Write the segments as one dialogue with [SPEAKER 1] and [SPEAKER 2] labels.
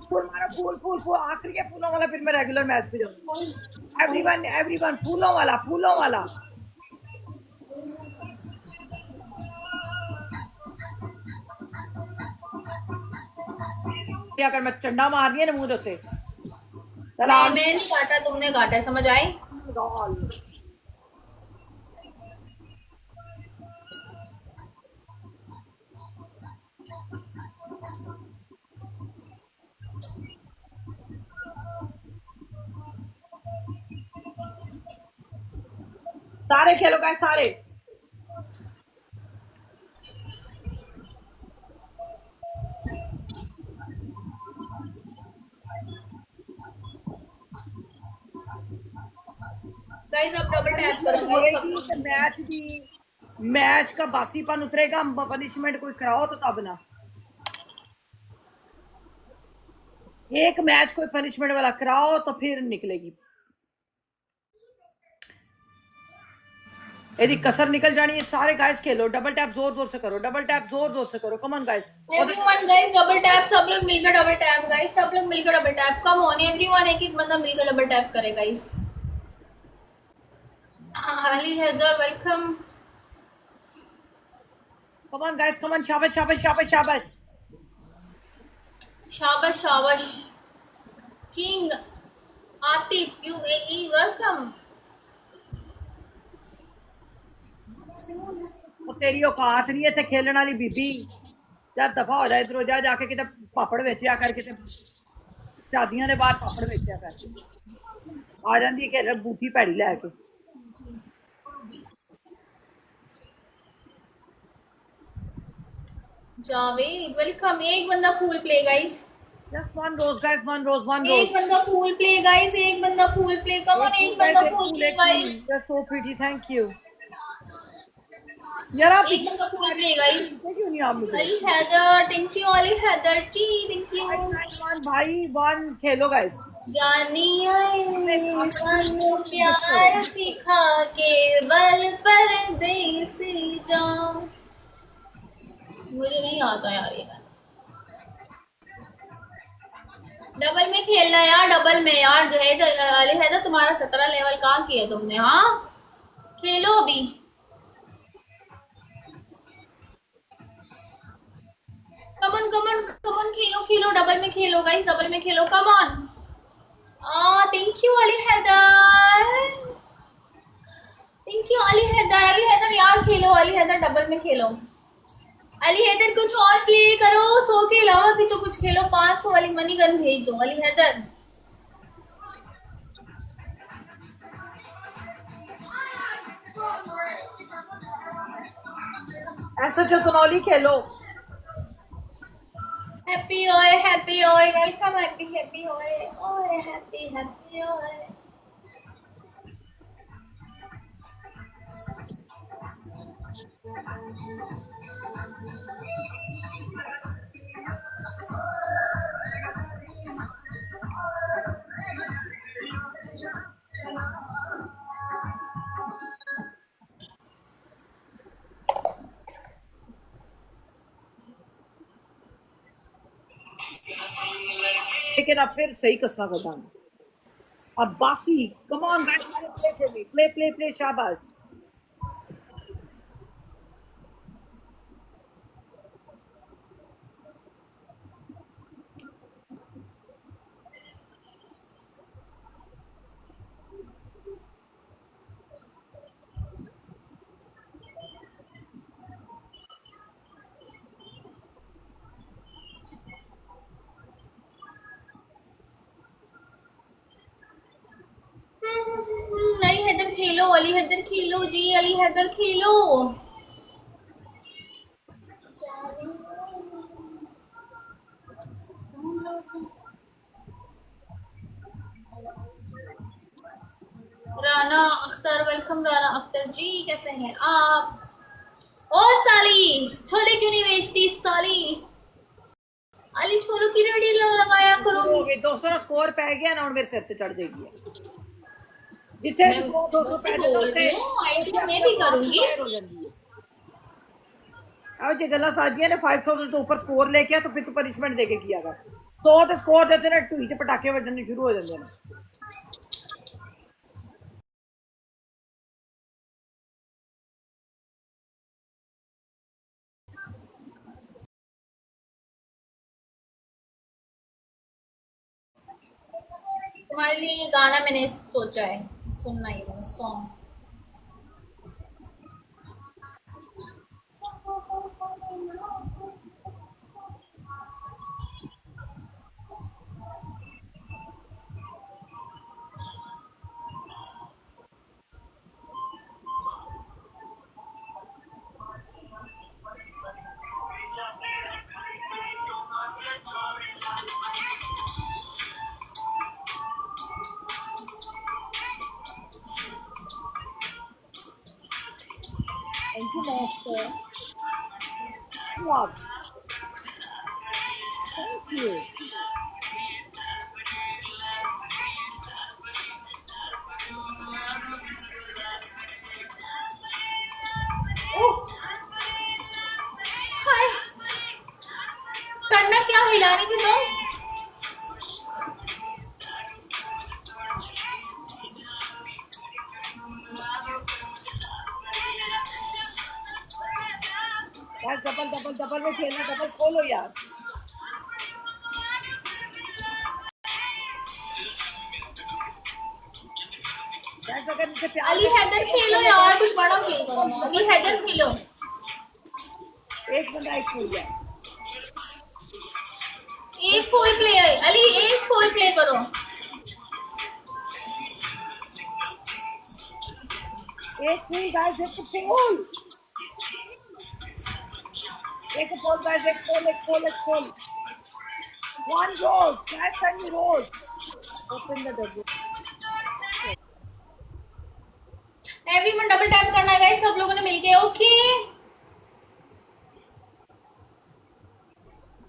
[SPEAKER 1] फूल मारो, फूल फूल फूल, आखिरी के फूलों वाला, फिर मैं रेगुलर मैच पे जाऊंगी। एवरीवन एवरीवन, फूलों वाला, फूलों वाला। क्या कर, मैं चंडा मार रही है ना मुंह होते।
[SPEAKER 2] मैंने नहीं काटा, तुमने काटा, समझ आई?
[SPEAKER 1] सारे खेलो गाइस, सारे।
[SPEAKER 2] गाइस अब डबल टैप करो गाइस, सब लोग।
[SPEAKER 1] मैच भी, मैच का बासीपन उतरेगा, पनिशमेंट कोई कराओ तो तब ना। एक मैच कोई पनिशमेंट वाला कराओ तो फिर निकलेगी। यदि कसर निकल जानी है। सारे गाइस खेलो, डबल टैप जोर जोर से करो, डबल टैप जोर जोर से करो, come on guys.
[SPEAKER 2] Everyone guys double tap, सब लोग मिलकर डबल टैप गाइस, सब लोग मिलकर double tap, come on everyone, एक एक बंदा मिलकर डबल टैप करे guys. Ali Haider welcome.
[SPEAKER 1] Come on guys, come on, शाबाश शाबाश शाबाश शाबाश।
[SPEAKER 2] शाबाश शाबाश। King Atif UAE welcome.
[SPEAKER 1] तेरी औकात नहीं है इत्थे खेलने वाली बीबी। जा दफा हो जाए, इधरों जा, जाके किते पापड़ बेचिया कर, किते शादियां दे बाहर पापड़ बेचिया कर। आ जाती है खेल बूठी भैड़ी लैके।
[SPEAKER 2] जावेद वेलकम। एक बंदा फूल play guys,
[SPEAKER 1] just one rose guys, one rose, one
[SPEAKER 2] एक
[SPEAKER 1] रोज।
[SPEAKER 2] बंदा फूल प्ले गाइस, एक बंदा फूल प्ले, कम ऑन, एक बंदा फूल प्ले
[SPEAKER 1] एक फूल,
[SPEAKER 2] guys,
[SPEAKER 1] just so pretty, thank you. यार आप
[SPEAKER 2] एक बंदा फूल प्ले गाइस।
[SPEAKER 1] क्यों नहीं आप मुझे?
[SPEAKER 2] Ali Haider thank you, Ali Haider ji thank you.
[SPEAKER 1] One भाई, वन खेलो गाइस।
[SPEAKER 2] जानी आए सानू प्यार सिखा के बल परदेसी जा। मुझे नहीं आता यार ये। डबल में खेलना यार, डबल में यार। अली हैदर तुम्हारा 17 लेवल कहाँ किया तुमने? हाँ खेलो अभी। कमन कमन कमन, खेलो खेलो, डबल में खेलो गाइस, डबल में खेलो, come on. Thank you Ali Haider, thank you Ali Haider. Ali Haider यार खेलो, अली हैदर डबल में खेलो। अली हैदर कुछ और प्ले करो, 100 के अलावा भी तो कुछ खेलो। 500 वाली मनी गन भेज दो अली हैदर।
[SPEAKER 1] ऐसा जो कनौली खेलो।
[SPEAKER 2] हैप्पी ओए वेलकम, हैप्पी हैप्पी ओए हैप्पी हैप्पी ओए।
[SPEAKER 1] लेकिन अब फिर सही कसना बताना। अब बासी, कम on guys, play play play, शाबाश।
[SPEAKER 2] अली हैदर खेलो, अली हैदर खेलो जी, अली हैदर खेलो। राना अख्तर वेलकम, राना अख्तर जी कैसे हैं आप? ओ साली, छोले क्यों नहीं बेचती साली? अली छोलों की रेडी लगाया करो।
[SPEAKER 1] 200 स्कोर पै गया ना, मेरे सिर पे चढ़ जाएगी। जिथे
[SPEAKER 2] मैं
[SPEAKER 1] 200
[SPEAKER 2] बोल रही हूँ, आईटी मैं भी करूंगी।
[SPEAKER 1] अब जो गला साजिया ने 5000 से ऊपर स्कोर लेके तो फिर तो पनिशमेंट देके किया कर 100 ਤੇ स्कोर देते ने ढूई च पटाखे ਵੱਜਣੇ शुरू हो जाते हैं
[SPEAKER 2] तुम्हारे लिए ये गाना मैंने सोचा है, सुनना ये वाला सॉन्ग।
[SPEAKER 1] थैंक यू मास्टर वाह थैंक यू
[SPEAKER 2] ओह हाय, करना क्या, हिलानी थी तो।
[SPEAKER 1] यार डबल डबल डबल में खेलना डबल खोलो यार यार अगर मुझे प्यार
[SPEAKER 2] अली हैदर खेलो यार, कुछ बड़ा खेल करो ना। अली हैदर खेलो।
[SPEAKER 1] एक बंदा एक खेल जाए
[SPEAKER 2] एक फुल प्ले है अली, एक फुल प्ले करो।
[SPEAKER 1] एक फुल गाइस एक फुल एक फुल गाइस एक full one rose that's only rose open the door
[SPEAKER 2] everyone double tap करना है गाइस, सब लोगों ने मिलके। ओके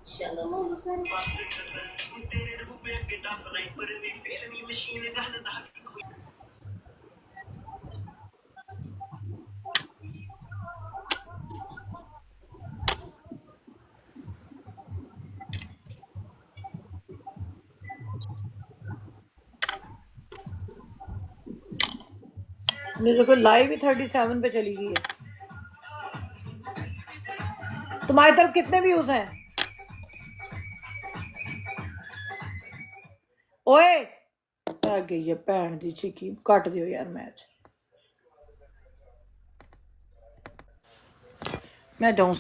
[SPEAKER 2] चलो मूव कर।
[SPEAKER 1] मेरे को लाइव ही 37 पे चली गई है तुम्हारी तरफ कितने व्यूज हैं ओए आ गई है भैन दी चिकी कट दियो यार मैच मैं डाउन